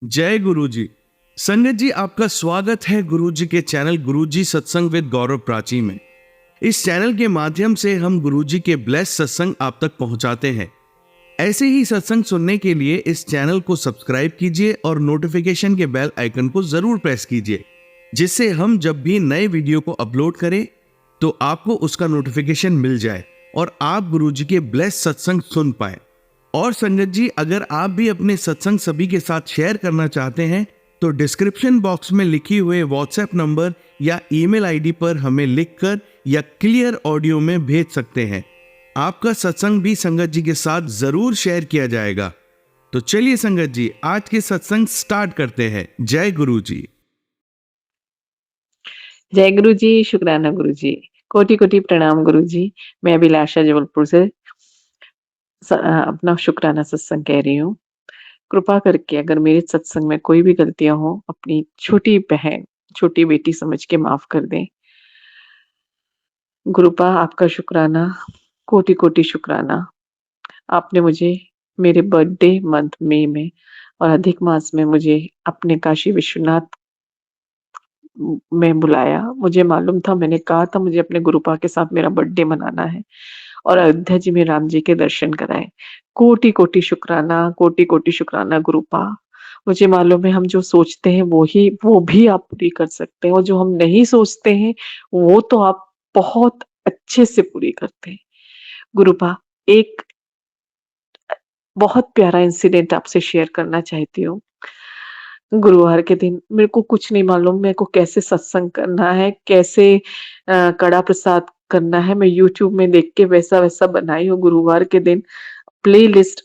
जय गुरु जी। संगत जी, आपका स्वागत है गुरु जी के चैनल गुरु जी सत्संग विद गौरव प्राची में। इस चैनल के माध्यम से हम गुरु जी के ब्लेस सत्संग आप तक पहुंचाते हैं। ऐसे ही सत्संग सुनने के लिए इस चैनल को सब्सक्राइब कीजिए और नोटिफिकेशन के बेल आइकन को जरूर प्रेस कीजिए, जिससे हम जब भी नए वीडियो को अपलोड करें तो आपको उसका नोटिफिकेशन मिल जाए और आप गुरु जी के ब्लेस सत्संग सुन पाए। और संगत जी, अगर आप भी अपने सत्संग सभी के साथ शेयर करना चाहते हैं तो डिस्क्रिप्शन बॉक्स में लिखी हुए व्हाट्सएप नंबर या ईमेल आईडी पर हमें लिखकर या क्लियर ऑडियो में भेज सकते हैं। आपका सत्संग भी संगत जी के साथ जरूर शेयर किया जाएगा। तो चलिए संगत जी, आज के सत्संग स्टार्ट करते हैं। जय गुरु जी। जय गुरु जी, शुक्राना गुरु जी, कोटि कोटि प्रणाम गुरु जी। मैं अभिलाषा जबलपुर से अपना शुक्राना सत्संग कह रही हूँ। कृपा करके अगर मेरे सत्संग में कोई भी गलतियां हो, अपनी छोटी बहन, छोटी बेटी समझ के माफ कर दें। गुरुपा, आपका शुक्राना, कोटि कोटि शुक्राना। आपने मुझे मेरे बर्थडे मंथ मई में और अधिक मास में मुझे अपने काशी विश्वनाथ में बुलाया। मुझे मालूम था, मैंने कहा था मुझे अपने गुरुपा के साथ मेरा बर्थडे मनाना है और अयोध्या जी में राम जी के दर्शन कराए। कोटि कोटि शुक्राना, कोटि कोटि शुक्राना गुरुपा। मुझे मालूम है, हम जो सोचते हैं वो भी आप पूरी कर सकते हैं, और जो हम नहीं सोचते हैं वो तो आप बहुत अच्छे से पूरी करते हैं। गुरुपा, एक बहुत प्यारा इंसिडेंट आपसे शेयर करना चाहती हूँ। गुरुवार के दिन मेरे को कुछ नहीं मालूम, मेरे को कैसे सत्संग करना है, कैसे कड़ा प्रसाद करना है। मैं यूट्यूब में देख के वैसा वैसा बनाई हूँ। गुरुवार के दिन प्लेलिस्ट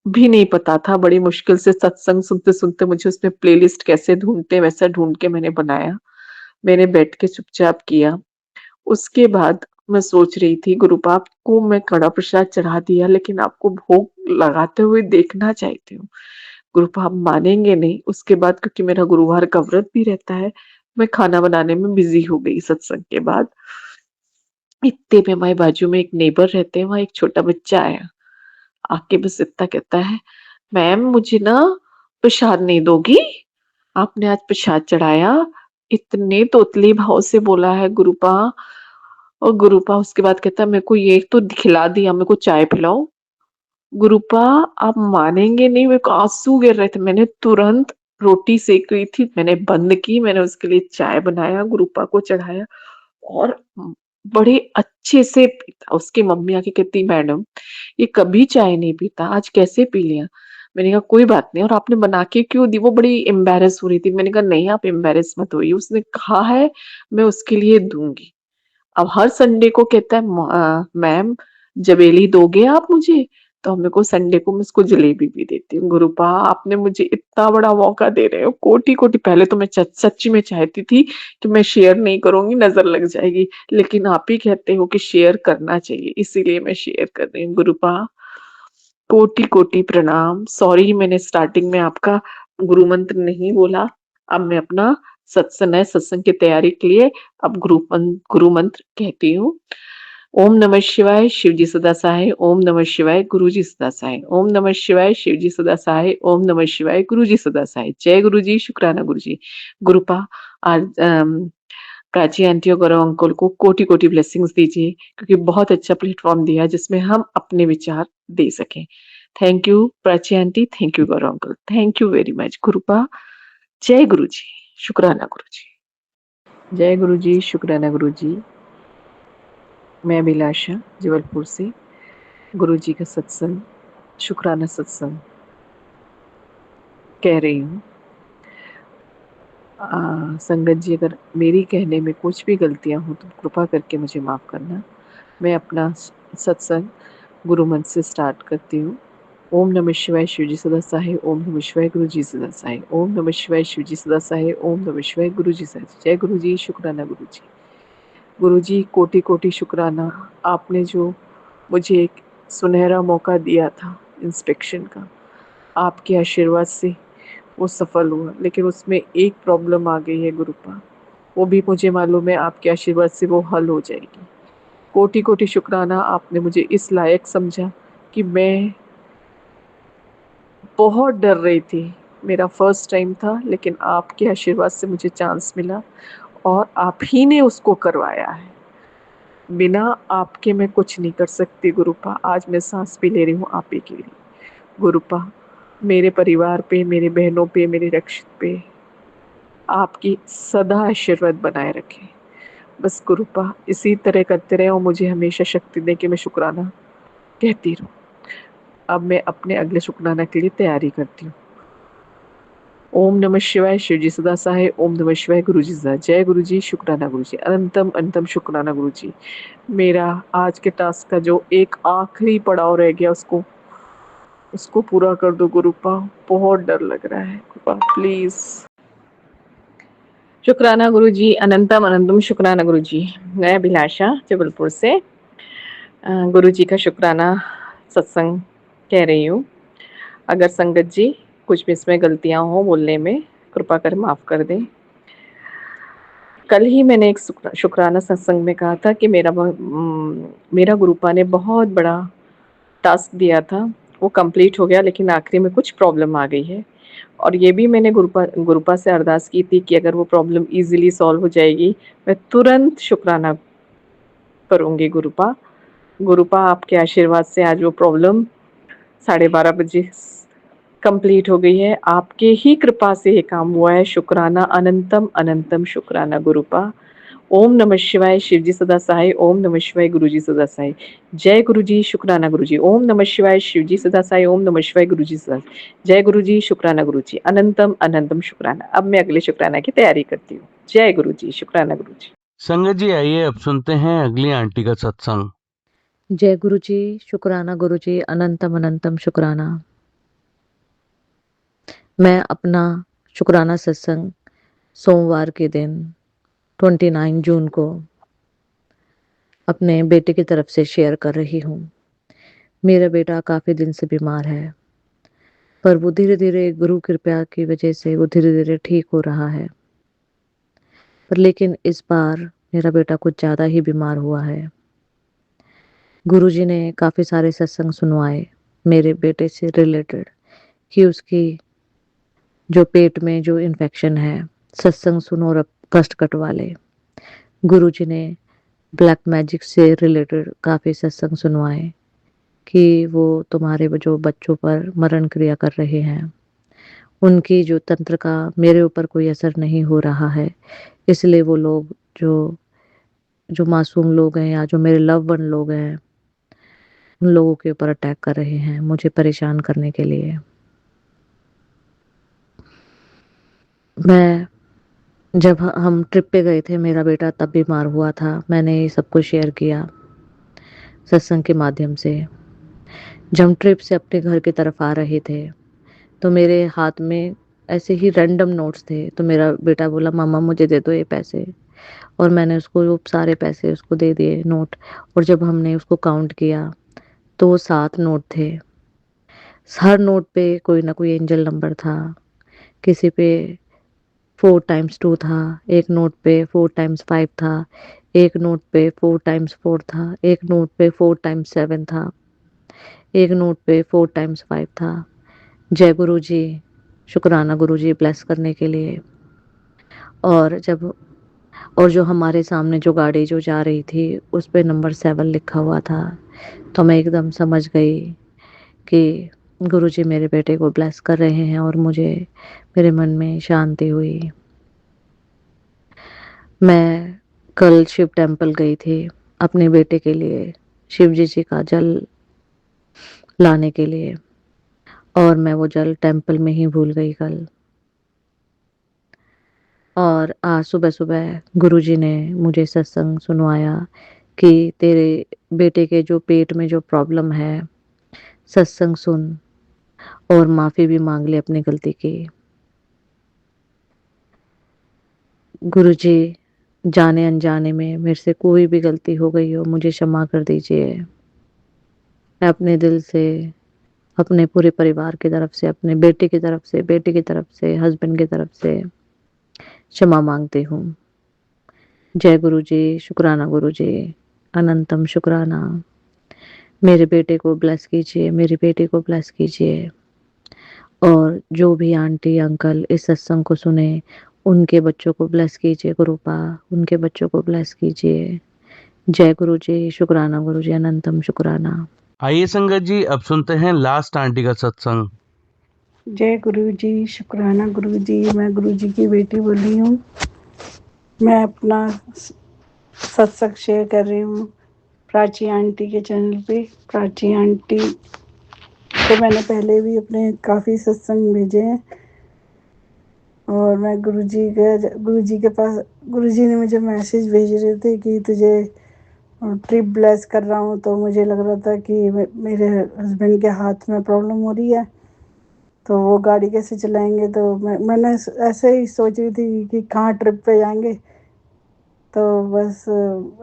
भी नहीं पता था, बड़ी मुश्किल से सत्संग सुनते सुनते मुझे उसमें प्लेलिस्ट कैसे ढूंढते वैसा ढूंढ के मैंने बनाया। मैंने बैठ के चुपचाप किया। उसके बाद मैं सोच रही थी, गुरुपाप को मैं कड़ा प्रसाद चढ़ा दिया, लेकिन आपको भोग लगाते हुए देखना चाहती हूँ। गुरुपाप मानेंगे नहीं, उसके बाद क्योंकि मेरा गुरुवार का व्रत भी रहता है, मैं खाना बनाने में बिजी हो गई सत्संग के बाद। इतने में हमारे बाजू में एक नेबर रहते हैं, वहां एक छोटा बच्चा आया। आके बस इतना कहता है, मैम मुझे ना प्रसाद नहीं दोगी? आपने आज प्रसाद चढ़ाया। इतने तोतली भाव से बोला है गुरुपा। और गुरुपा उसके बाद कहता है, मेरे को ये तो खिला दिया, मेरे को चाय पिलाओ। गुरुपा, आप मानेंगे नहीं, मेरे को आंसू गिर रहे थे। मैंने तुरंत रोटी सेक रही थी, मैंने बंद की, मैंने उसके लिए चाय बनाया, गुरुपा को चढ़ाया और बड़े अच्छे से पीता। उसकी मम्मी आके कहती, मैडम ये कभी चाय नहीं पीता, आज कैसे पी लिया? मैंने कहा कोई बात नहीं, और आपने बना के क्यों दी? वो बड़ी एम्बेरस हो रही थी। मैंने कहा नहीं, आप एम्बेरस मत होइए, उसने कहा है मैं उसके लिए दूंगी। अब हर संडे को कहता है, मैम जबेली दोगे आप मुझे? तो मेरे को संडे को मैं उसको जलेबी भी देती हूँ। गुरुपा, आपने मुझे इतना बड़ा मौका दे रहे हो, कोटि कोटि। पहले तो मैं सच्ची में चाहती थी कि मैं शेयर नहीं करूंगी, नजर लग जाएगी, लेकिन आप ही कहते हो कि शेयर करना चाहिए, इसीलिए मैं शेयर कर रही हूँ। गुरुपा, कोटि कोटि प्रणाम। सॉरी, मैंने स्टार्टिंग में आपका गुरु मंत्र नहीं बोला। अब मैं अपना सत्संग की तैयारी के लिए अब गुरु मंत्र कहती हूँ। ओम नमः शिवाय, शिव जी सदा सहाय। ओम नमः शिवाय, गुरु जी सदा सहाय। ओम नमः शिवाय, शिव जी सदा सहाय। ओम नमः शिवाय, गुरु जी सदा सहाय। जय गुरु जी, शुक्राना गुरु जी। गुरुपा, आज प्राची आंटी और गौरव अंकल को कोटि कोटि ब्लेसिंग्स दीजिए, क्योंकि बहुत अच्छा प्लेटफॉर्म दिया जिसमें हम अपने विचार दे सकें। Thank you Prachi aunty, thank you Gaurav uncle, thank you very much. गुरुपा, जय गुरु जी, शुक्राना गुरु जी। जय गुरु जी, शुक्राना गुरु जी। मैं अभिलाषा जबलपुर से गुरु जी का सत्संग, शुक्राना सत्संग कह रही हूँ। संगत जी, अगर मेरी कहने में कुछ भी गलतियां हो तो कृपा करके मुझे माफ करना। मैं अपना सत्संग गुरु मंत्र से स्टार्ट करती हूँ। ओम नमः शिवाय, शिव जी सदा सहाय। ओम नमः शिवाय, गुरु जी सदा सहाय। ओम नमः शिवाय, शिव जी सदा सहाय। ओम नमः शिवाय, गुरु जी सदा। जय गुरु जी, शुक्राना गुरु जी। गुरु जी, कोटि कोटि शुक्राना। आपने जो मुझे एक सुनहरा मौका दिया था इंस्पेक्शन का, आपके आशीर्वाद से वो सफल हुआ, लेकिन उसमें एक प्रॉब्लम आ गई है गुरुपा। वो भी मुझे मालूम है आपके आशीर्वाद से वो हल हो जाएगी। कोटि कोटि शुक्राना, आपने मुझे इस लायक समझा कि मैं बहुत डर रही थी। मेरा फर्स्ट टाइम था, लेकिन आपके आशीर्वाद से मुझे चांस मिला और आप ही ने उसको करवाया है। बिना आपके मैं कुछ नहीं कर सकती गुरुपा। आज मैं सांस भी ले रही हूँ आप ही के लिए। गुरुपा, मेरे परिवार पे, मेरी बहनों पे, मेरे रक्षित पे आपकी सदा आशीर्वाद बनाए रखें। बस गुरुपा इसी तरह करते रहे और मुझे हमेशा शक्ति दे कि मैं शुक्राना कहती रहूं। अब मैं अपने अगले शुक्राना के लिए तैयारी करती हूँ। ओम नमः शिवाय, शिव जी सदा सहाय। ओम नमः शिवाय, गुरु जी सदा। जय गुरु जी, शुक्राना गुरु जी, अनंतम अनंतम शुक्राना गुरु जी। मेरा आज के टास्क का जो एक आखिरी पड़ाव रह गया उसको उसको पूरा कर दो गुरुपा। बहुत डर लग रहा है गुरुपा, प्लीज। शुक्राना गुरु जी, अनंतम अनंतम शुक्राना गुरु जी। मैं अभिलाषा जबलपुर से गुरु जी का शुक्राना सत्संग कह रही हूँ। अगर संगत जी कुछ भी इसमें गलतियाँ हो बोलने में, कृपा कर माफ़ कर दें। कल ही मैंने एक शुक्राना सत्संग में कहा था कि मेरा गुरुपा ने बहुत बड़ा टास्क दिया था, वो कंप्लीट हो गया, लेकिन आखिरी में कुछ प्रॉब्लम आ गई है। और ये भी मैंने गुरुपा से अरदास की थी कि अगर वो प्रॉब्लम इजीली सॉल्व हो जाएगी, मैं तुरंत शुक्राना करूँगी गुरुपा। गुरुपा आपके आशीर्वाद से आज वो प्रॉब्लम 12:30 बजे कंप्लीट हो गई है। आपके ही कृपा से ये काम हुआ है। शुक्राना, अनंतम अनंतम शुक्राना गुरुपा। ओम नमः शिवाय, शिव जी सदा सहाय। ओम नमः शिवाय, गुरु जी सदा सहाय। जय गुरु जी, शुक्राना गुरु जी। ओम नमः शिवाय, शिव जी सदा सहाय। ओम नमः शिवाय, गुरु जी सदा। जय गुरु जी, शुक्राना गुरु जी, अनंतम अनंतम शुक्राना। अब मैं अगले शुक्राना की तैयारी करती हूँ। जय गुरु जी, शुक्राना गुरु जी। संगत जी आइए अब सुनते हैं अगली आंटी का सत्संग। जय गुरु जी, शुक्राना गुरु जी, अनंतम अनंतम शुक्राना। मैं अपना शुक्राना सत्संग सोमवार के दिन 29 जून को अपने बेटे की तरफ से शेयर कर रही हूँ। मेरा बेटा काफ़ी दिन से बीमार है, पर वो धीरे धीरे गुरु कृपा की वजह से वो धीरे धीरे ठीक हो रहा है। पर लेकिन इस बार मेरा बेटा कुछ ज़्यादा ही बीमार हुआ है। गुरुजी ने काफ़ी सारे सत्संग सुनवाए मेरे बेटे से रिलेटेड कि उसकी जो पेट में जो इन्फेक्शन है, सत्संग सुनो और कष्ट कटवा ले। गुरुजी ने ब्लैक मैजिक से रिलेटेड काफ़ी सत्संग सुनवाए कि वो तुम्हारे जो बच्चों पर मरण क्रिया कर रहे हैं, उनकी जो तंत्र का मेरे ऊपर कोई असर नहीं हो रहा है, इसलिए वो लोग जो जो मासूम लोग हैं या जो मेरे लव वन लोग हैं, उन लोगों के ऊपर अटैक कर रहे हैं मुझे परेशान करने के लिए। मैं जब हम ट्रिप पे गए थे, मेरा बेटा तब बीमार हुआ था। मैंने ये सब कुछ शेयर किया सत्संग के माध्यम से। जब हम ट्रिप से अपने घर की तरफ आ रहे थे, तो मेरे हाथ में ऐसे ही रैंडम नोट्स थे। तो मेरा बेटा बोला, मम्मा मुझे दे दो ये पैसे, और मैंने उसको वो सारे पैसे उसको दे दिए नोट। और जब हमने उसको काउंट किया तो वो 7 नोट थे। हर नोट पे कोई ना कोई एंजल नंबर था। किसी पे 4 टाइम्स 2 था, एक नोट पे 4 टाइम्स 5 था, एक नोट पे 4 टाइम्स 4 था, एक नोट पे 4 टाइम्स 7 था, एक नोट पे 4 टाइम्स 5 था। जय गुरु जी, शुक्राना गुरु जी ब्लेस करने के लिए। और जो हमारे सामने जो गाड़ी जो जा रही थी, उस पे नंबर 7 लिखा हुआ था। तो मैं एकदम समझ गई कि गुरुजी मेरे बेटे को ब्लेस कर रहे हैं, और मुझे मेरे मन में शांति हुई। मैं कल शिव टेम्पल गई थी अपने बेटे के लिए शिव जी का जल लाने के लिए, और मैं वो जल टेम्पल में ही भूल गई कल। और आज सुबह सुबह गुरुजी ने मुझे सत्संग सुनवाया कि तेरे बेटे के जो पेट में जो प्रॉब्लम है, सत्संग सुन और माफ़ी भी मांग ले अपनी गलती की। गुरुजी, जाने अनजाने में मेरे से कोई भी गलती हो गई हो, मुझे क्षमा कर दीजिए। मैं अपने दिल से, अपने पूरे परिवार की तरफ से, अपने बेटे की तरफ से, बेटी की तरफ से, हस्बैंड की तरफ से क्षमा मांगती हूँ। जय गुरु जी, शुक्राना गुरु जी, अनंतम शुक्राना। मेरे बेटे को ब्लेस कीजिए, मेरी बेटी को ब्लेस कीजिए, और जो भी आंटी अंकल इस सत्संग को सुने, उनके बच्चों को ब्लेस कीजिए गुरुपा, उनके बच्चों को ब्लेस कीजिए। जय गुरु जी, शुक्राना गुरु जी, अनंतम शुक्राना। आइए संगत जी, अब सुनते हैं लास्ट आंटी का सत्संग। जय गुरु जी, शुक्राना गुरु जी। मैं गुरु जी की बेटी बोल रही हूँ। मैं अपना सत्संग शेयर कर रही हूँ प्राची आंटी के चैनल पे। प्राची आंटी को मैंने पहले भी अपने काफ़ी सत्संग भेजे हैं और मैं गुरु जी के पास, गुरु जी ने मुझे मैसेज भेज रहे थे कि तुझे ट्रिप ब्लेस कर रहा हूँ। तो मुझे लग रहा था कि मेरे हस्बैंड के हाथ में प्रॉब्लम हो रही है, तो वो गाड़ी कैसे चलाएंगे। तो मैंने ऐसे ही सोच रही थी कि कहाँ ट्रिप पे जाएंगे। तो बस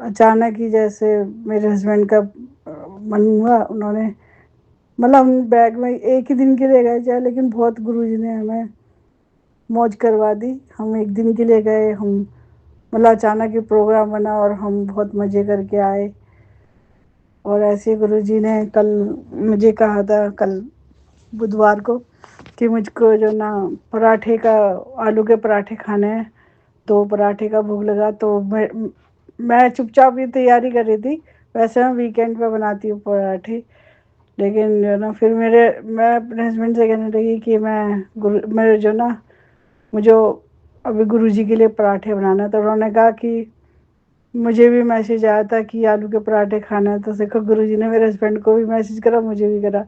अचानक ही जैसे मेरे हस्बैंड का मन हुआ, उन्होंने मतलब हम बैग में एक ही दिन के लिए गए चाहे, लेकिन बहुत गुरुजी ने हमें मौज करवा दी। हम एक दिन के लिए गए, हम मतलब अचानक ही प्रोग्राम बना और हम बहुत मज़े करके आए। और ऐसे गुरुजी ने कल मुझे कहा था, कल बुधवार को, कि मुझको जो ना पराठे का, आलू के पराठे खाने हैं, 2 पराठे का भोग लगा। तो मैं चुपचाप ये तैयारी कर रही थी। वैसे मैं वीकेंड पे बनाती हूँ पराठे, लेकिन जो ना फिर मैं अपने हस्बैंड से कहने लगी कि मेरे जो ना मुझे अभी गुरुजी के लिए पराठे बनाना है। तो उन्होंने कहा कि मुझे भी मैसेज आया था कि आलू के पराठे खाना है। तो देखो गुरुजी ने मेरे हस्बैंड को भी मैसेज करा, मुझे भी करा।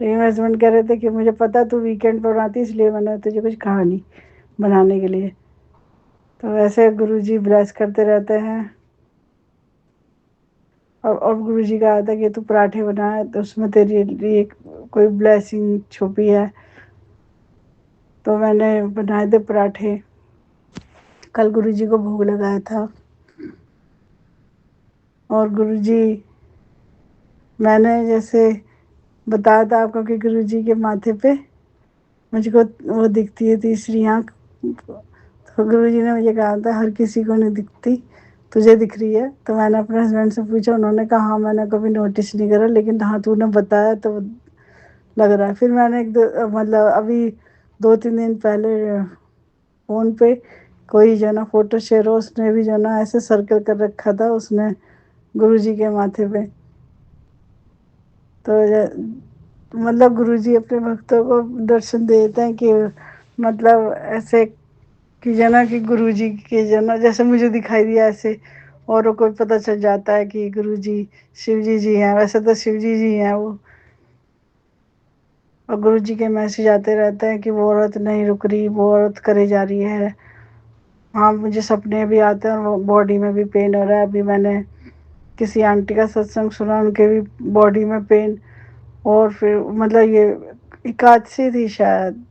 लेकिन मेरे हस्बैंड कह रहे थे कि मुझे पता तू वीकेंड पर बनाती, इसलिए मैंने तुझे कुछ कहा नहीं बनाने के लिए। तो ऐसे गुरुजी ब्लेस करते रहते हैं। और गुरुजी कहा था कि तू पराठे बनाए तो उसमें तेरे लिए कोई ब्लेसिंग छुपी है। तो मैंने बनाए थे पराठे, कल गुरुजी को भोग लगाया था। और गुरुजी, मैंने जैसे बताया था आपको कि गुरुजी के माथे पे मुझको वो दिखती है तीसरी आँख। तो गुरुजी ने मुझे कहा था हर किसी को नहीं दिखती, तुझे दिख रही है। तो मैंने अपने हस्बैंड से पूछा, उन्होंने कहा हाँ मैंने कभी नोटिस नहीं करा, लेकिन हाँ तूने बताया तो लग रहा है। फिर मैंने मतलब अभी 2-3 दिन पहले फ़ोन पे कोई जो ना फ़ोटो शेयर हो, उसने भी जो ना ऐसे सर्कल कर रखा था उसने गुरुजी के माथे पे। तो मतलब गुरुजी अपने भक्तों को दर्शन देते हैं कि मतलब ऐसे कि जो ना कि गुरुजी के जो ना जैसे मुझे दिखाई दिया, ऐसे औरों को पता चल जाता है कि गुरुजी शिव जी हैं। वैसे तो शिव जी हैं वो। और गुरुजी के मैसेज आते रहते हैं कि वो औरत नहीं रुक रही, वो औरत करे जा रही है। हाँ मुझे सपने भी आते हैं और बॉडी में भी पेन हो रहा है। अभी मैंने किसी आंटी का सत्संग सुना, उनके भी बॉडी में पेन। और फिर मतलब ये एकादशी थी शायद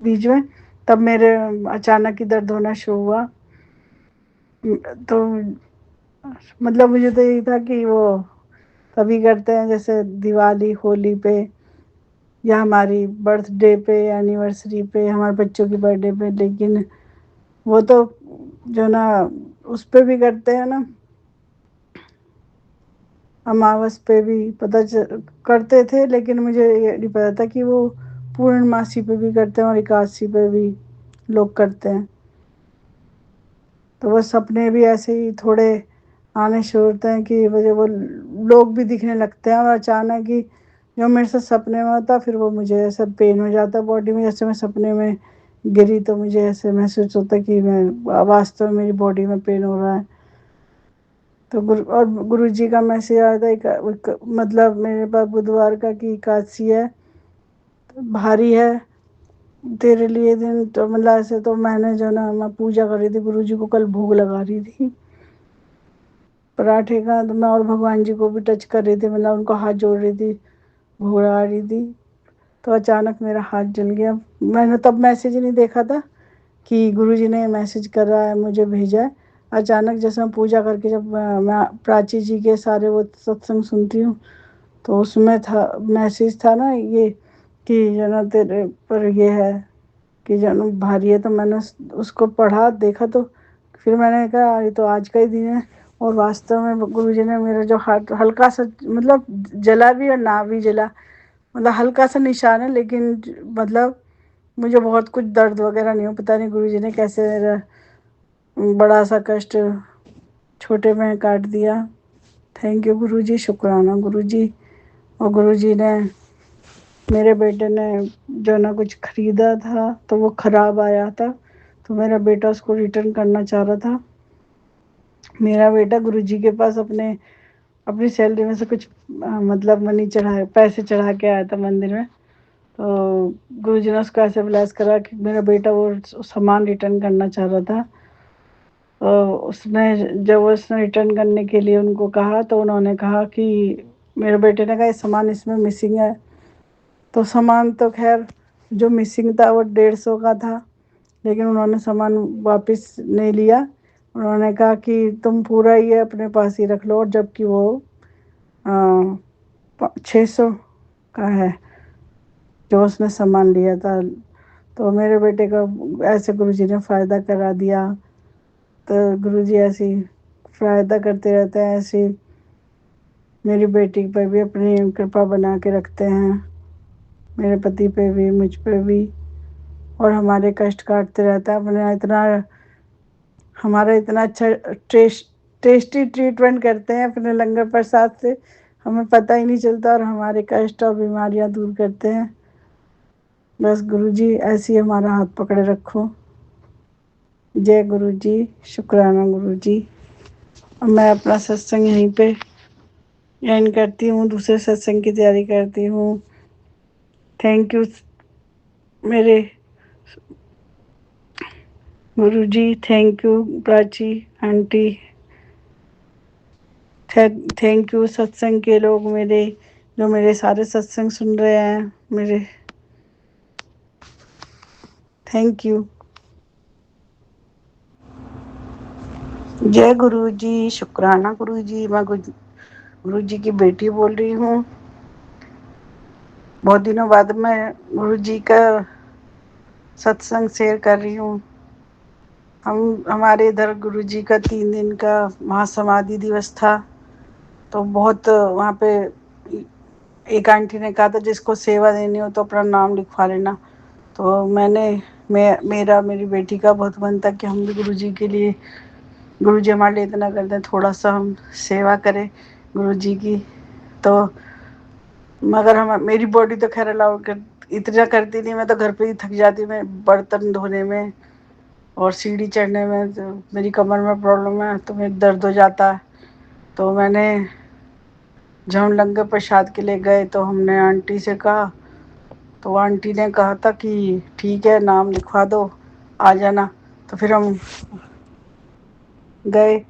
बीच में, तब मेरे अचानक ही दर्द होना शुरू हुआ। तो मतलब मुझे तो यही था कि वो तभी करते हैं जैसे दिवाली होली पे, या हमारी बर्थडे पे, एनिवर्सरी पे, हमारे बच्चों की बर्थडे पे। लेकिन वो तो जो ना उस पे भी करते हैं ना, अमावस पे भी करते थे। लेकिन मुझे ये नहीं पता था कि वो पूर्णमासी पे भी करते हैं और एकादशी पे भी लोग करते हैं। तो वो सपने भी ऐसे ही थोड़े आने शुरू होते हैं कि मुझे वो लोग भी दिखने लगते हैं। और अचानक ही जो मेरे साथ सपने में होता, फिर वो मुझे ऐसा पेन हो जाता है बॉडी में। जैसे मैं सपने में गिरी तो मुझे ऐसे महसूस होता है कि मैं वास्तव में मेरी बॉडी में पेन हो रहा है। तो गुरु जी का मैसेज आया था मतलब मेरे पास बुधवार का, कि एकादशी है तो भारी है तेरे लिए दिन। तो मतलब ऐसे तो मैंने जो ना मैं पूजा कर रही थी, गुरु जी को कल भोग लगा रही थी पराठे का। तो मैं और भगवान जी को भी टच कर रही थी, मतलब उनको हाथ जोड़ रही थी, भोग लगा रही थी। तो अचानक मेरा हाथ जल गया। मैंने तब मैसेज नहीं देखा था कि गुरुजी ने मैसेज कर रहा है, मुझे भेजा है। अचानक जैसे मैं पूजा करके जब मैं प्राची जी के सारे वो सत्संग सुनती हूँ, तो उसमें था मैसेज था ना ये कि जना तेरे पर ये है कि जन्म भारी है। तो मैंने उसको पढ़ा, देखा। तो फिर मैंने कहा ये तो आज का ही दिन है। और वास्तव में गुरुजी ने मेरा जो हाथ हल्का सा मतलब जला भी और ना भी जला, मतलब हल्का सा निशान है, लेकिन मतलब मुझे बहुत कुछ दर्द वगैरह नहीं हो। पता नहीं गुरुजी ने कैसे मेरा बड़ा सा कष्ट छोटे में काट दिया। थैंक यू गुरुजी, शुक्राना गुरुजी। और गुरुजी ने, मेरे बेटे ने जो ना कुछ खरीदा था तो वो ख़राब आया था, तो मेरा बेटा उसको रिटर्न करना चाह रहा था। मेरा बेटा गुरुजी के पास अपनी सैलरी में से कुछ मतलब मनी पैसे चढ़ा के आया था मंदिर में। तो गुरुजी ने उसको ऐसे ब्लेस करा कि मेरा बेटा वो सामान रिटर्न करना चाह रहा था। तो उसने रिटर्न करने के लिए उनको कहा, तो उन्होंने कहा कि, मेरे बेटे ने कहा ये सामान इसमें मिसिंग है। तो सामान तो खैर जो मिसिंग था वो 150 का था, लेकिन उन्होंने सामान वापस नहीं लिया। उन्होंने कहा कि तुम पूरा ही अपने पास ही रख लो, और जबकि वो 600 का है जो उसने सामान लिया था। तो मेरे बेटे का ऐसे गुरुजी ने फ़ायदा करा दिया। तो गुरुजी ऐसे ही फ़ायदा करते रहते हैं, ऐसे मेरी बेटी पर भी अपनी कृपा बना के रखते हैं, मेरे पति पे भी, मुझ पे भी, और हमारे कष्ट काटते रहता है। हमारा इतना अच्छा टेस्टी ट्रीटमेंट करते हैं अपने लंगर प्रसाद से, हमें पता ही नहीं चलता, और हमारे कष्ट और बीमारियां दूर करते हैं। बस गुरुजी ऐसे ही हमारा हाथ पकड़े रखो। जय गुरुजी, शुक्राना गुरुजी। और मैं अपना सत्संग यहीं पे एंड करती हूँ, दूसरे सत्संग की तैयारी करती हूँ। थैंक यू मेरे गुरुजी, thank you Prachi aunty, thank you सत्संग के लोग मेरे, जो मेरे सारे सत्संग सुन रहे हैं मेरे। Thank you. जय गुरुजी, शुक्राना गुरुजी। मैं गुरुजी की बेटी बोल रही हूँ। बहुत दिनों बाद मैं गुरुजी का सत्संग शेयर कर रही हूँ। हमारे इधर गुरुजी का 3 दिन का महासमाधि दिवस था, तो बहुत वहाँ पे एक आंटी ने कहा था जिसको सेवा देनी हो तो अपना नाम लिखवा लेना। तो मेरी बेटी का बहुत मन था कि हम भी गुरुजी के लिए, गुरुजी हमारे लिए इतना करते हैं, थोड़ा सा हम सेवा करें गुरुजी की। तो मगर मेरी बॉडी तो खैर इतना करती नहीं, मैं तो घर पे ही थक जाती हूँ। मैं बर्तन धोने में और सीढ़ी चढ़ने में, तो मेरी कमर में प्रॉब्लम है, तो मेरे दर्द हो जाता है। तो जब हम लंगर प्रसाद के लिए गए तो हमने आंटी से कहा, तो आंटी ने कहा था कि ठीक है नाम लिखवा दो, आ जाना। तो फिर हम गए।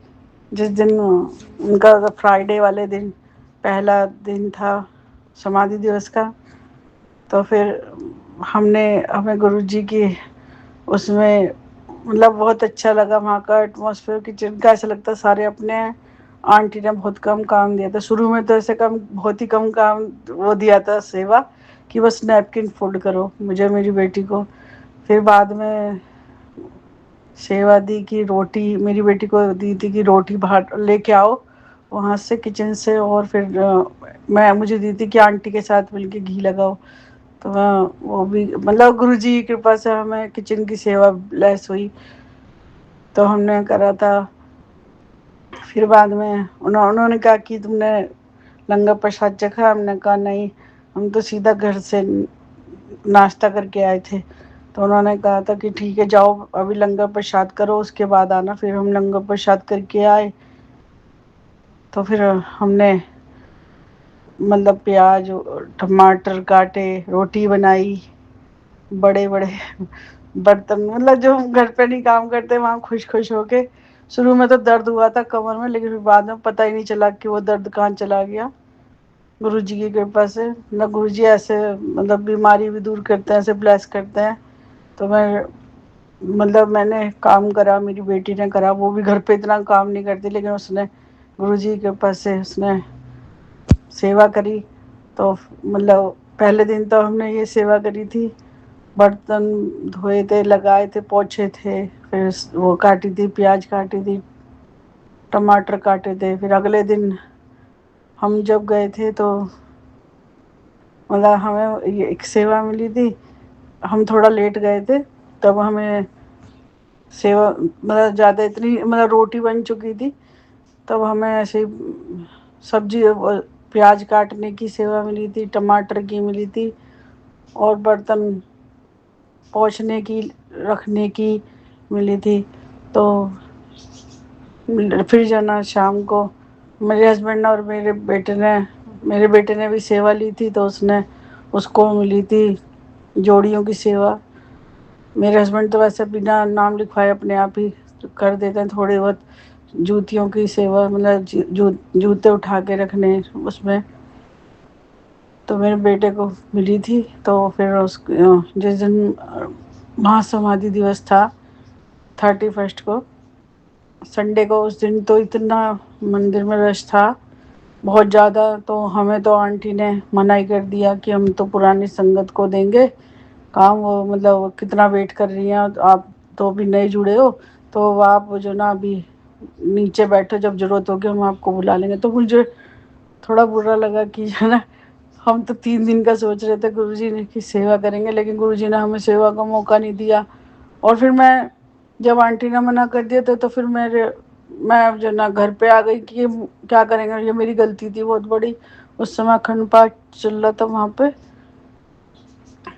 जिस दिन उनका फ्राइडे वाले दिन पहला दिन था समाधि दिवस का, तो फिर हमें गुरुजी की उसमें मतलब बहुत अच्छा लगा। वहाँ का एटमॉस्फेयर, किचन का ऐसा लगता सारे अपने हैं। आंटी ने बहुत कम काम दिया था शुरू में, तो ऐसे बहुत ही कम काम वो दिया था सेवा, कि बस नैपकिन फोल्ड करो मुझे, मेरी बेटी को। फिर बाद में सेवा दी कि रोटी, मेरी बेटी को दी थी कि रोटी बाहर लेके आओ वहाँ से किचन से, और फिर मुझे दी थी कि आंटी के साथ मिलके घी लगाओ। तो वो भी मतलब गुरुजी की कृपा से हमें किचन की सेवा ब्लेस हुई, तो हमने करा था। फिर बाद में उन्होंने कहा कि तुमने लंगर प्रसाद चखा? हमने कहा नहीं, हम तो सीधा घर से नाश्ता करके आए थे। तो उन्होंने कहा था कि ठीक है जाओ अभी लंगर प्रसाद करो, उसके बाद आना। फिर हम लंगर प्रसाद करके आए, तो फिर हमने मतलब प्याज टमाटर काटे, रोटी बनाई, बड़े बड़े बर्तन, मतलब जो हम घर पे नहीं काम करते वहाँ खुश खुश होके। शुरू में तो दर्द हुआ था कमर में, लेकिन फिर बाद में पता ही नहीं चला कि वो दर्द कहाँ चला गया, गुरुजी की कृपा से। मतलब गुरुजी ऐसे मतलब बीमारी भी दूर करते हैं, ऐसे ब्लेस करते हैं। तो मैंने काम करा, मेरी बेटी ने करा, वो भी घर पे इतना काम नहीं करती, लेकिन उसने गुरुजी की कृपा से उसने सेवा करी। तो मतलब पहले दिन तो हमने ये सेवा करी थी, बर्तन धोए थे, लगाए थे, पोछे थे, फिर वो काटी थी, प्याज काटी थी, टमाटर काटे थे। फिर अगले दिन हम जब गए थे तो मतलब हमें ये एक सेवा मिली थी, हम थोड़ा लेट गए थे, तब हमें सेवा मतलब ज़्यादा इतनी मतलब रोटी बन चुकी थी, तब हमें ऐसे ही सब्जी प्याज काटने की सेवा मिली थी, टमाटर की मिली थी, और बर्तन पोंछने की रखने की मिली थी। तो फिर जो ना शाम को मेरे हस्बैंड और मेरे बेटे ने भी सेवा ली थी, तो उसको मिली थी जोड़ियों की सेवा। मेरे हस्बैंड तो वैसे बिना नाम लिखवाए अपने आप ही कर देते हैं थोड़ी बहुत जूतियों की सेवा, मतलब जूते उठा के रखने उसमें। तो मेरे बेटे को मिली थी, तो फिर जिस दिन महासमाधि दिवस था 31 को, संडे को, उस दिन तो इतना मंदिर में रश था, बहुत ज़्यादा। तो हमें तो आंटी ने मना ही कर दिया कि हम तो पुरानी संगत को देंगे काम, वो मतलब कितना वेट कर रही हैं आप, तो अभी नए जुड़े हो, तो आप जो ना अभी नीचे बैठो, जब ज़रूरत होगी हम आपको बुला लेंगे। तो मुझे थोड़ा बुरा लगा कि है ना, हम तो 3 दिन का सोच रहे थे गुरुजी ने की सेवा करेंगे, लेकिन गुरुजी ने हमें सेवा का मौका नहीं दिया। और फिर मैं जब आंटी ने मना कर दिया तो फिर मैं जो ना घर पे आ गई कि ये क्या करेंगे, ये मेरी गलती थी बहुत बड़ी। उस समय अखंड पाठ चल रहा था वहाँ पे,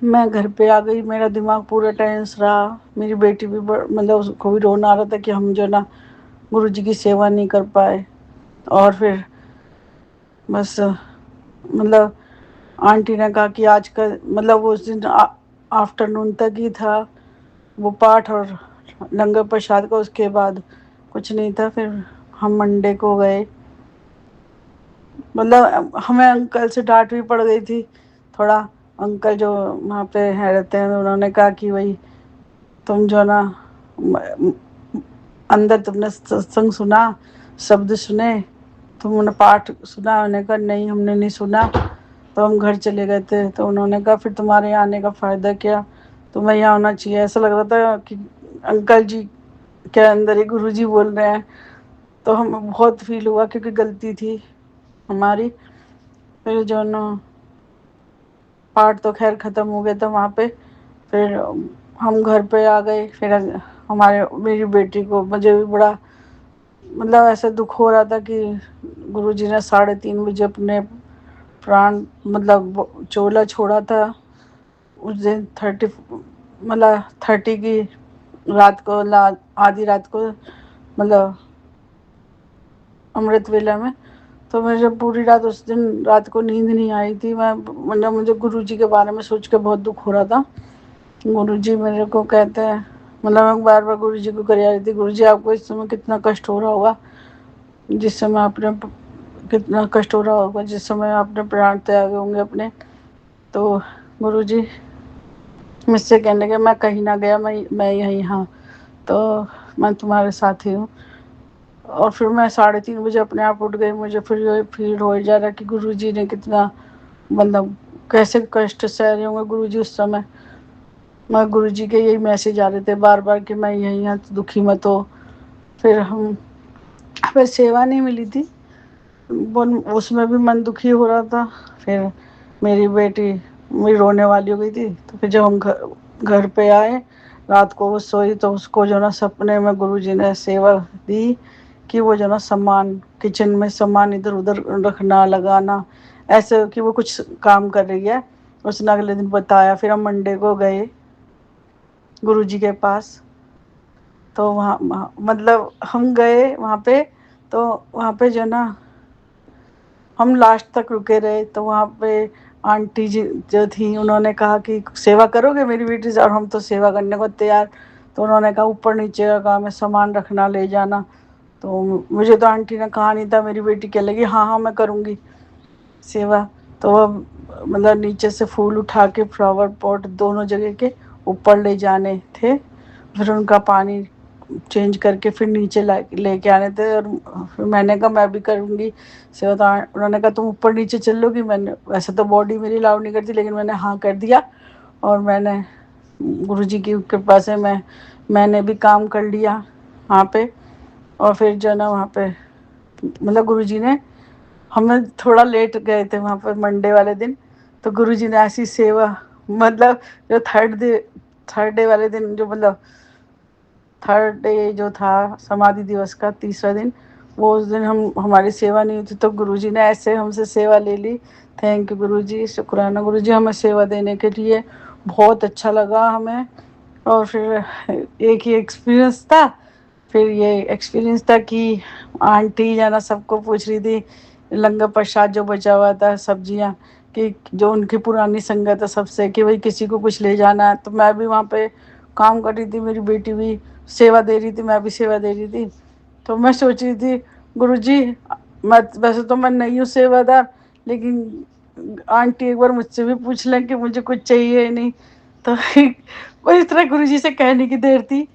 मैं घर पे आ गई, मेरा दिमाग पूरा टेंस रहा। मेरी बेटी भी मतलब उसको भी रोना आ रहा था कि हम जो ना गुरुजी की सेवा नहीं कर पाए। और फिर बस मतलब आंटी ने कहा कि आज का मतलब उस दिन आफ्टरनून तक ही था वो पाठ और लंगर प्रसाद का, उसके बाद कुछ नहीं था। फिर हम मंडे को गए, मतलब हमें अंकल से डांट भी पड़ गई थी थोड़ा। अंकल जो वहाँ पे है रहते हैं, उन्होंने कहा कि भाई तुम जो ना अंदर तुमने सत्संग सुना, शब्द सुने, तुमने पाठ सुना? उन्होंने कहा नहीं, हमने नहीं सुना। तो हम घर चले गए थे। तो उन्होंने कहा फिर तुम्हारे यहाँ आने का फ़ायदा क्या, तुम्हें यहाँ आना चाहिए। ऐसा लग रहा था कि अंकल जी के अंदर ही गुरु जी बोल रहे हैं। तो हमें बहुत फील हुआ क्योंकि गलती थी हमारी। फिर जो ना पाठ तो खैर ख़त्म हो गया था वहाँ पे। फिर हम घर पे आ गए। फिर मेरी बेटी को, मुझे भी बड़ा मतलब ऐसा दुख हो रहा था कि गुरुजी ने 3:30 बजे अपने प्राण मतलब चोला छोड़ा था उस दिन 30 की रात को, आधी रात को, मतलब अमृत वेला में। तो मुझे पूरी रात उस दिन रात को नींद नहीं आई थी। मैं मतलब मुझे गुरुजी के बारे में सोच के बहुत दुख हो रहा था। गुरुजी मेरे को कहते हैं, मतलब मैं बार बार गुरुजी को कर रही थी, गुरुजी आपको इस समय कितना कष्ट हो रहा होगा, जिस समय आपने कितना कष्ट हो रहा होगा जिस समय आपने प्राण त्यागे होंगे अपने। तो गुरुजी मुझसे कहने लगे मैं कहीं ना गया, मैं यहीं हाँ, तो मैं तुम्हारे साथ ही हूँ। और फिर मैं 3:30 बजे अपने आप उठ गई। मुझे फिर ये फील हो जा रहा कि गुरुजी ने कितना मतलब कैसे कष्ट सह रहे होंगे गुरुजी उस समय। मैं गुरुजी के यही मैसेज आ रहे थे बार बार कि मैं यहीं हाँ, दुखी मत हो। फिर सेवा नहीं मिली थी, उसमें भी मन दुखी हो रहा था। फिर मेरी बेटी मेरी रोने वाली हो गई थी। तो फिर जब हम घर पे आए, रात को वो सोई, तो उसको जो ना सपने में गुरुजी ने सेवा दी कि वो जो ना सामान किचन में सामान इधर उधर रखना लगाना, ऐसे कि वो कुछ काम कर रही है। उसने अगले दिन बताया। फिर हम मंडे को गए गुरुजी के पास। तो मतलब हम गए वहाँ पे, तो वहाँ पे जो ना हम लास्ट तक रुके रहे। तो वहाँ पे आंटी जी जो थी, उन्होंने कहा कि सेवा करोगे मेरी बेटी से, और हम तो सेवा करने को तैयार। तो उन्होंने कहा ऊपर नीचे का काम है, सामान रखना ले जाना। तो मुझे तो आंटी ने कहा नहीं था, मेरी बेटी कह लगी हाँ हाँ मैं करूँगी सेवा। तो अब मतलब नीचे से फूल उठा के फ्लावर पॉट दोनों जगह के ऊपर ले जाने थे, फिर उनका पानी चेंज करके फिर नीचे लेके आने थे। और फिर मैंने कहा मैं भी करूँगी सेवा। तो उन्होंने कहा तुम ऊपर नीचे चल लोगी? मैंने वैसे तो बॉडी मेरी अलाउ नहीं करती, लेकिन मैंने हाँ कर दिया। और मैंने गुरुजी की कृपा से मैंने भी काम कर लिया वहाँ पे। और फिर जो ना वहाँ पे मतलब गुरुजी ने, हमें थोड़ा लेट गए थे वहाँ पर मंडे वाले दिन, तो गुरुजी ने ऐसी सेवा, मतलब जो थर्ड डे वाले दिन, जो मतलब थर्ड डे जो था समाधि दिवस का तीसरा दिन, वो उस दिन हमारी सेवा नहीं हुई थी, तो गुरुजी ने ऐसे हमसे सेवा ले ली। थैंक यू गुरुजी, शुक्राना गुरुजी हमें सेवा देने के लिए। बहुत अच्छा लगा हमें। और फिर एक ही एक्सपीरियंस था। फिर ये एक्सपीरियंस था कि आंटी जाना सबको पूछ रही थी लंगर प्रसाद जो बचा हुआ था, सब्जियां, कि जो उनकी पुरानी संगत है सबसे, कि भाई किसी को कुछ ले जाना है। तो मैं भी वहाँ पे काम कर रही थी, मेरी बेटी भी सेवा दे रही थी, मैं भी सेवा दे रही थी। तो मैं सोच रही थी गुरुजी, मैं वैसे तो मैं नहीं हूँ सेवादार, लेकिन आंटी एक बार मुझसे भी पूछ लें कि मुझे कुछ चाहिए ही नहीं। तो वो इस तरह गुरुजी से कहने की देर थी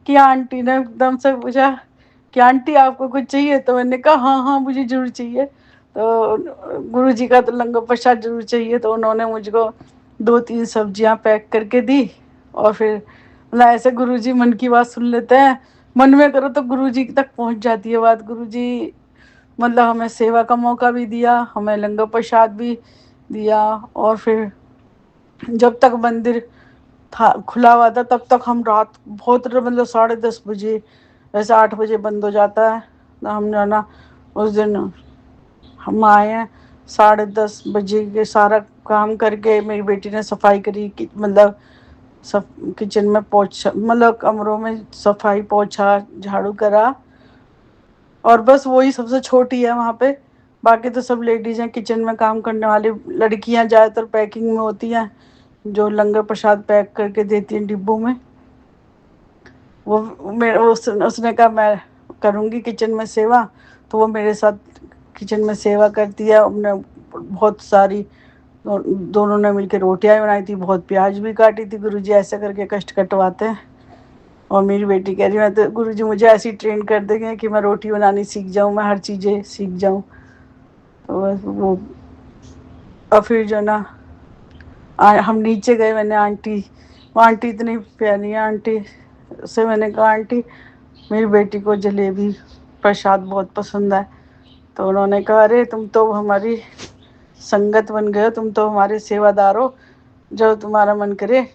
कि आंटी ने एकदम से पूछा कि आंटी आपको कुछ चाहिए? तो मैंने कहा हाँ हाँ मुझे ज़रूर चाहिए। तो गुरुजी का तो लंगर प्रसाद ज़रूर चाहिए। तो उन्होंने मुझको 2-3 सब्जियां पैक करके दी। और फिर मतलब ऐसे गुरुजी मन की बात सुन लेते हैं, मन में करो तो गुरुजी तक पहुंच जाती है बात। गुरुजी मतलब हमें सेवा का मौका भी दिया, हमें लंगर प्रसाद भी दिया। और फिर जब तक मंदिर था खुला हुआ था तब तक हम रात बहुत, मतलब 10:30 बजे, वैसे 8 बजे बंद हो जाता है। तो हम जो है ना उस दिन हम आए हैं 10:30 बजे के, सारा काम करके मेरी बेटी ने सफाई करी कि मतलब सब किचन में पोछा, मतलब कमरों में सफाई पोछा झाड़ू करा। और बस वही सबसे छोटी है वहाँ पे, बाकी तो सब लेडीज हैं किचन में काम करने वाली। लड़कियां ज़्यादातर पैकिंग में होती हैं, जो लंगर प्रसाद पैक करके देती हैं डिब्बों में। वो मेरे उसने कहा मैं करूँगी किचन में सेवा, तो वो मेरे साथ किचन में सेवा करती है। हमने बहुत सारी दोनों ने मिलकर रोटियां बनाई थी, बहुत प्याज भी काटी थी। गुरुजी ऐसे करके कष्ट कटवाते हैं। और मेरी बेटी कह रही मैं तो गुरुजी मुझे ऐसी ट्रेन कर देंगे कि मैं रोटी बनानी सीख जाऊँ, मैं हर चीज़ें सीख जाऊँ। तो बस वो, और फिर जो ना हम नीचे गए, मैंने आंटी, वो आंटी इतनी प्यारी है, आंटी से मैंने कहा आंटी मेरी बेटी को जलेबी प्रसाद बहुत पसंद है। तो उन्होंने कहा अरे तुम तो हमारी संगत बन गए हो, तुम तो हमारे सेवादार हो, जब तुम्हारा मन करे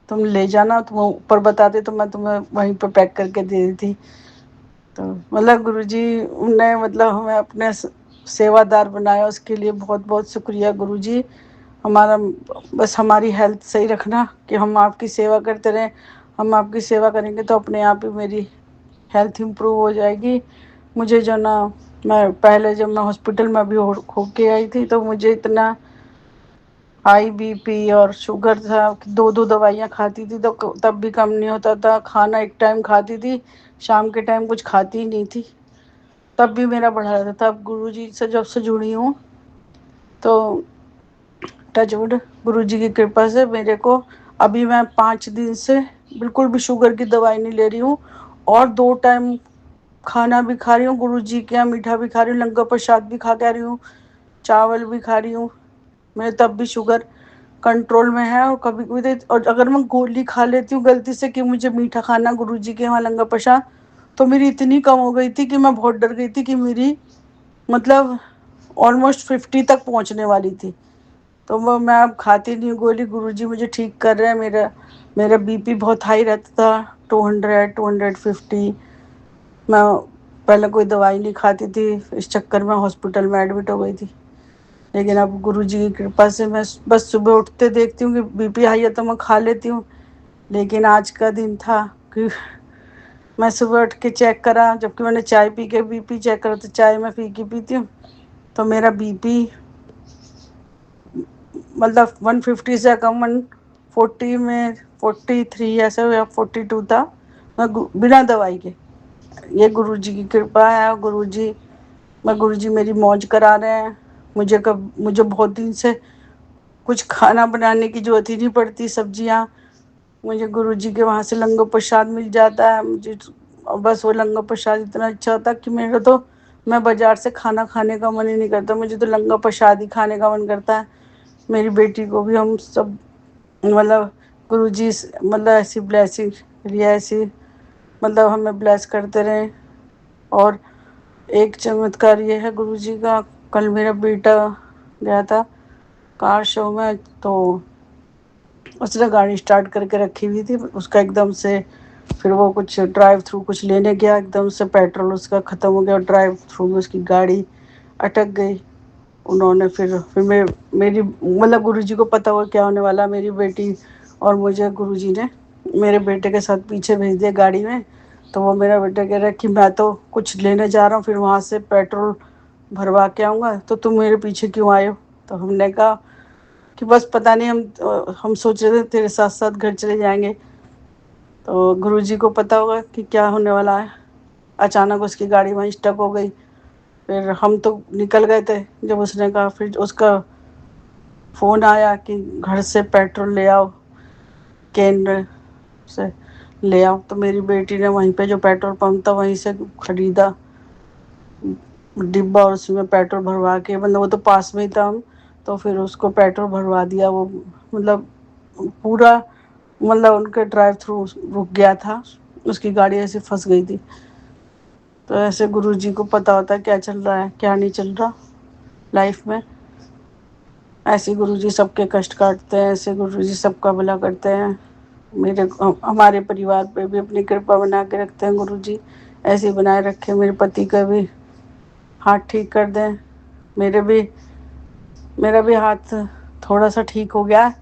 तुम ले जाना, तुम ऊपर बताते तो मैं तुम्हें वहीं पर पैक करके दे देती। तो मतलब गुरुजी ने मतलब हमें अपने सेवादार बनाया, उसके लिए बहुत बहुत शुक्रिया गुरुजी। हमारा बस हमारी हेल्थ सही रखना कि हम आपकी सेवा करते रहें। हम आपकी सेवा करेंगे तो अपने आप ही मेरी हेल्थ इम्प्रूव हो जाएगी। मुझे जो ना, मैं पहले जब मैं हॉस्पिटल में भी हो के आई थी तो मुझे इतना हाई बीपी और शुगर था, 2-2 दवाइयाँ खाती थी तो तब भी कम नहीं होता था। खाना एक टाइम खाती थी, शाम के टाइम कुछ खाती ही नहीं थी, तब भी मेरा बढ़ा रहता था। अब गुरुजी से जब से जुड़ी हूँ तो टचवुड गुरुजी की कृपा से मेरे को अभी मैं 5 दिन से बिल्कुल भी शुगर की दवाई नहीं ले रही हूँ। और 2 टाइम खाना भी खा रही हूँ गुरुजी के यहाँ, मीठा भी खा रही हूँ, लंगर प्रसाद भी खा के आ रही हूँ, चावल भी खा रही हूँ। मेरे तब भी शुगर कंट्रोल में है। और कभी कभी तो, और अगर मैं गोली खा लेती हूँ गलती से कि मुझे मीठा खाना गुरुजी के वहाँ लंगर प्रसाद, तो मेरी इतनी कम हो गई थी कि मैं बहुत डर गई थी कि मेरी मतलब ऑलमोस्ट 50 तक पहुँचने वाली थी। तो वो मैं अब खाती नहीं हूँ गोली, गुरुजी मुझे ठीक कर रहे हैं। मेरा मेरा बीपी बहुत हाई रहता था, 200-250। मैं पहले कोई दवाई नहीं खाती थी, इस चक्कर में हॉस्पिटल में एडमिट हो गई थी। लेकिन अब गुरुजी की कृपा से मैं बस सुबह उठते देखती हूँ कि बीपी हाई है तो मैं खा लेती हूँ। लेकिन आज का दिन था कि मैं सुबह उठ के चेक करा, जबकि मैंने चाय पी के बीपी चेक करा, तो चाय मैं फीकी पीती हूँ, तो मेरा बीपी मतलब 150 से कम 140 में 43 ऐसा या 42 था, मैं बिना दवाई के। ये गुरुजी की कृपा है। गुरुजी, मैं गुरुजी मेरी मौज करा रहे हैं। मुझे बहुत दिन से कुछ खाना बनाने की जरूरत ही नहीं पड़ती, सब्जियां मुझे गुरुजी के वहाँ से लंगर प्रसाद मिल जाता है मुझे। और बस वो लंगर प्रसाद इतना अच्छा होता है कि मेरा तो, मैं बाजार से खाना खाने का मन ही नहीं करता, मुझे तो लंगर प्रसाद ही खाने का मन करता है। मेरी बेटी को भी हम सब मतलब गुरुजी मतलब ऐसी ब्लेसिंग लिए, ऐसी मतलब हमें ब्लेस करते रहें। और एक चमत्कार ये है गुरुजी का, कल मेरा बेटा गया था कार शो में, तो उसने गाड़ी स्टार्ट करके रखी हुई थी, उसका एकदम से फिर वो कुछ ड्राइव थ्रू कुछ लेने गया, एकदम से पेट्रोल उसका ख़त्म हो गया, ड्राइव थ्रू में उसकी गाड़ी अटक गई। उन्होंने फिर मेरी मतलब गुरुजी को पता हुआ क्या होने वाला, मेरी बेटी और मुझे गुरुजी ने मेरे बेटे के साथ पीछे भेज दिया गाड़ी में। तो वो मेरा बेटा कह रहा है कि मैं तो कुछ लेने जा रहा हूँ, फिर वहाँ से पेट्रोल भरवा के आऊँगा, तो तुम मेरे पीछे क्यों आए हो? तो हमने कहा कि बस पता नहीं, हम सोच रहे थे तेरे साथ साथ घर चले जाएंगे। तो गुरुजी को पता होगा कि क्या होने वाला है। अचानक उसकी गाड़ी वहीं स्टक हो गई। फिर हम तो निकल गए थे जब उसने कहा, फिर उसका फ़ोन आया कि घर से पेट्रोल ले आओ, कैन से ले आओ। तो मेरी बेटी ने वहीं पे जो पेट्रोल पंप था वहीं से ख़रीदा डिब्बा और उसमें पेट्रोल भरवा के, मतलब वो तो पास में ही था हम, तो फिर उसको पेट्रोल भरवा दिया। वो मतलब पूरा मतलब उनके ड्राइव थ्रू रुक गया था, उसकी गाड़ी ऐसे फंस गई थी। तो ऐसे गुरुजी को पता होता है क्या चल रहा है क्या नहीं चल रहा लाइफ में। ऐसे गुरुजी सबके कष्ट काटते हैं, ऐसे गुरुजी सबका भला करते हैं। हमारे परिवार पे भी अपनी कृपा बना के रखते हैं गुरुजी, ऐसे बनाए रखे। मेरे पति का भी हाथ ठीक कर दें। मेरा भी हाथ थोड़ा सा ठीक हो गया है।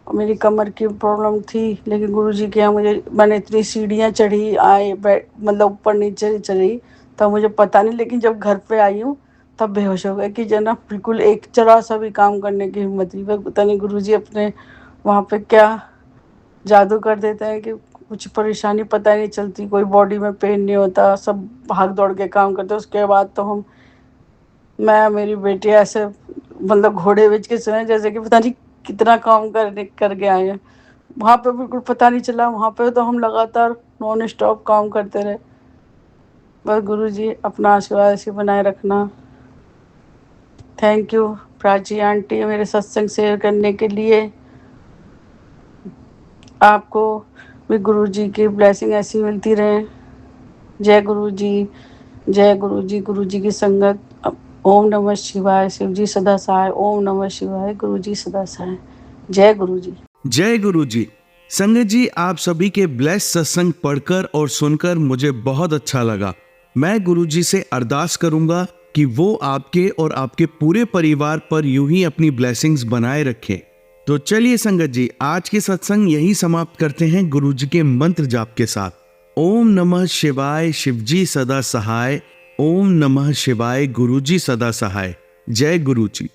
और मेरी कमर की प्रॉब्लम थी, लेकिन गुरुजी के यहाँ मैंने इतनी सीढ़ियाँ चढ़ी मतलब ऊपर नीचे चढ़ी, तब मुझे पता नहीं, लेकिन जब घर पे आई हूँ तब बेहोश हो गया कि जना बिल्कुल एक जरा सा भी काम करने की हिम्मत नहीं। पता नहीं गुरुजी अपने वहाँ पे क्या जादू कर देते हैं कि कुछ परेशानी पता ही नहीं चलती, कोई बॉडी में पेन नहीं होता, सब भाग दौड़ के काम करते। उसके बाद तो मैं मेरी बेटी ऐसे मतलब घोड़े बेच के सोए जैसे कि पता नहीं कितना काम करके आए हैं। वहाँ पे बिल्कुल पता नहीं चला, वहाँ पे तो हम लगातार नॉन स्टॉप काम करते रहे। बस गुरुजी अपना आशीर्वाद ऐसे बनाए रखना। थैंक यू प्राची आंटी मेरे सत्संग शेयर करने के लिए। आपको भी गुरुजी की ब्लेसिंग ऐसी मिलती रहे। जय गुरुजी, जय गुरुजी, गुरुजी की संगत। ओम नमः शिवाय, शिवजी सदा सहाय। ओम नमः शिवाय, गुरुजी सदा सहाय। जय गुरुजी। जय गुरुजी। संगत जी, आप सभी के ब्लेस सत्संग पढ़कर और सुनकर मुझे बहुत अच्छा लगा। मैं गुरुजी से अरदास करूंगा कि वो आपके और आपके पूरे परिवार पर यूं ही अपनी ब्लेसिंग्स बनाए रखे। तो चलिए संगत जी, आज के सत्संग यही समाप्त करते हैं गुरुजी के मंत्र जाप के साथ। ओम नमः शिवाय, शिवजी सदा सहाय। ओम नमः शिवाय, गुरुजी सदा सहाय। जय गुरुजी।